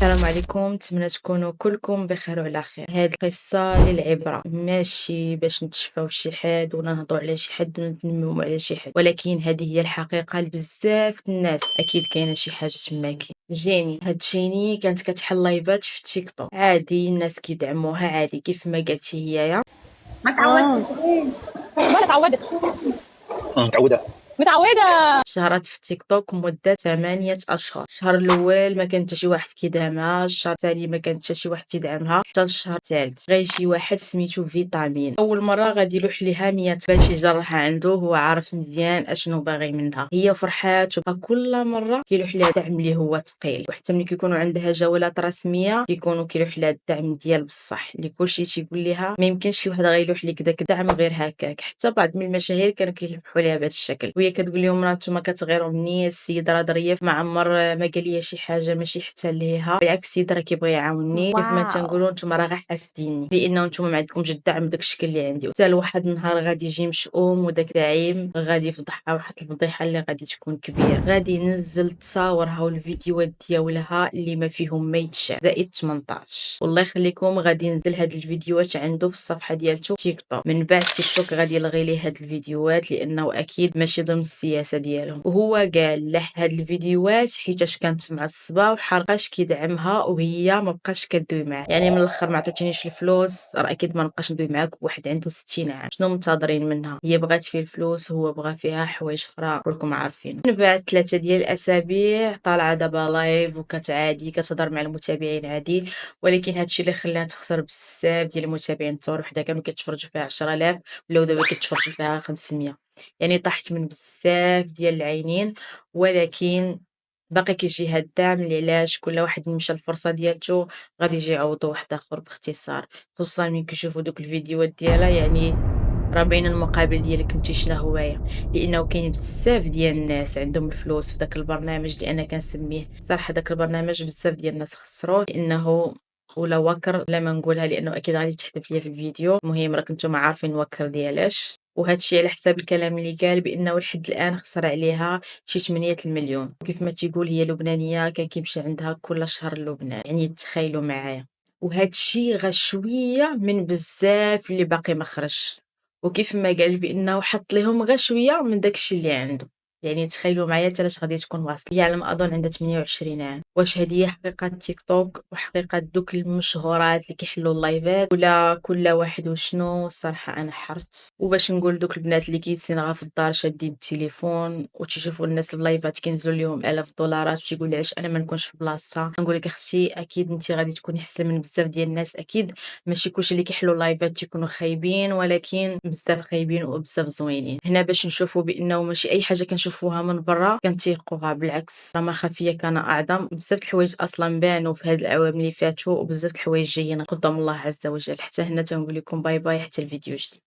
السلام عليكم، نتمنى تكونوا كلكم بخير وعلى خير. هاد القصة للعبرة، ماشي باش نتشفاو شي حد ولا نهضروا على شي حد ولا نتنمموا على شي حد، ولكن هذه هي الحقيقة لبزاف الناس. اكيد كاينه شي حاجة تماكي. جيني هاد جيني كانت كتحل لايفات في تيك توك عادي، الناس كيدعموها عادي كيف ما قالتي هي. ما تعودت. ولا تعودت. متعودة. متعودة. شهرت في تيك توك مدة 8 أشهر. الشهر الأول ما كان حتى شي واحد كيدعمها، الشهر الثاني ما كان حتى شي واحد كيدعمها، حتى الشهر الثالث غير شي واحد سميتو فيتامين أول مرة غادي يلوح ليها 100 باش يجرها عنده، هو عارف مزيان أشنو باغي منها. هي فرحات وبقى كل مرة كيلوح ليها الدعم اللي هو ثقيل، وحتى ملي كيكونوا عندها جولات رسمية كيكونوا كيلوح ليها الدعم ديال بصح اللي كلشي تيقول ليها ما يمكنش شي واحد غيلوح لك داك الدعم غير هكاك. حتى بعض من المشاهير كانوا كيلوحوا ليها بهذا الشكل، وهي كتقول لهم راه نتوما كتغيروا مني، السيد راه ظريف ما عمر ما قال لي شي حاجه ماشي حتى ليها، بالعكس السيد راه كيبغي يعاونني. كيف ما تنقولوا نتوما راه غير حاسديني لانه نتوما ما عندكمش الدعم بداك الشكل اللي عندي. حتى لواحد النهار غادي يجي مشؤوم وداك الدعيم غادي يفضحها واحد الفضيحه اللي غادي تكون كبيره. غادي ينزل تصاورها والفيديوهات ديالها اللي ما فيهم ما يتشاف زائد 18. والله يخليكم غادي ينزل هاد الفيديوهات عنده في الصفحه ديالته تيك توك، من بعد تيك توك غادي يلغي ليه هاد الفيديوهات لانه اكيد ماشي ضمن السياسه ديالهم. وهو قال لح هاد الفيديوهات حيتاش كانت معصبه وحرقاش كيدعمها وهي ما بقاش كدوي معاه. يعني من الاخر ما عطيتينيش الفلوس راه اكيد ما نبقاش ندوي معاك. واحد عنده 60 عام شنو منتظرين منها؟ هي بغات فيه الفلوس هو بغى فيها حوايج اخرى كلكم عارفين. من بعد 3 ديال الاسابيع طالعه دابا لايف وكتعادي كتهضر مع المتابعين عادي، ولكن هادشي اللي خلاها تخسر بزاف ديال المتابعين. تصور وحده كانوا كيتفرجوا فيها 10000 ولاو دابا كيتفرجوا فيها 500، يعني طاحت من بزاف ديال العينين. ولكن باقي كيجيها الدعم لعلاش كل واحد مشى الفرصه ديالته غادي يجي يعوضو واحد اخر باختصار، خصوصا ملي كيشوفوا دوك الفيديوهات ديالها. يعني راه باين المقابل ديالك انت شنو هوايه، لانه كاين بزاف ديال الناس عندهم الفلوس في داك البرنامج اللي انا كنسميه صراحه داك البرنامج بزاف ديال الناس خسروه لانه ولا وكر لا ما نقولها لانه اكيد غادي تحذف ليا في الفيديو. المهم راك نتوما عارفين وكر ديالاش، وهذا الشيء على حساب الكلام اللي قال بانه لحد الان خسر عليها شي 8 المليون. وكيف ما تيقول هي لبنانيه كان كيمشي عندها كل شهر لبنان، يعني تخيلوا معايا. وهذا الشيء غا شويه من بزاف اللي باقي ما خرج، وكيف ما قال بانه حط لهم غير شويه من داكشي اللي عنده. يعني تخيلوا معايا حتى لاش غادي تكون واصله. هي على ما اظن عندها 28 عام. واش هذه هي حقيقه تيك توك وحقيقه دوك المشهورات اللي كيحلوا اللايفات، ولا كل واحد وشنو؟ الصراحه انا حرت. وباش نقول دوك البنات اللي كيتسنغا في الدار شادين التليفون وتشوفوا الناس اللايفات كينزلوا لهم الاف الدولارات وتيقول لي علاش انا ما نكونش في بلاصتها، نقول لك اختي اكيد انت غادي تكوني احسن من بزاف ديال الناس. اكيد ماشي كلشي اللي كيحلوا لايفات تيكونوا خايبين، ولكن بزاف خايبين وبزاف زوينين. هنا باش نشوفوا بانه ماشي اي حاجه كنشوفوها من برا كنتيقوها، بالعكس راه ما خفيه كان اعظم. بزاف الحوايج اصلا بانوا في هاد العوام اللي فاتوا وبزاف الحوايج جايين قدام الله عز وجل. حتى هنا تنقول لكم باي باي حتى الفيديو جديد.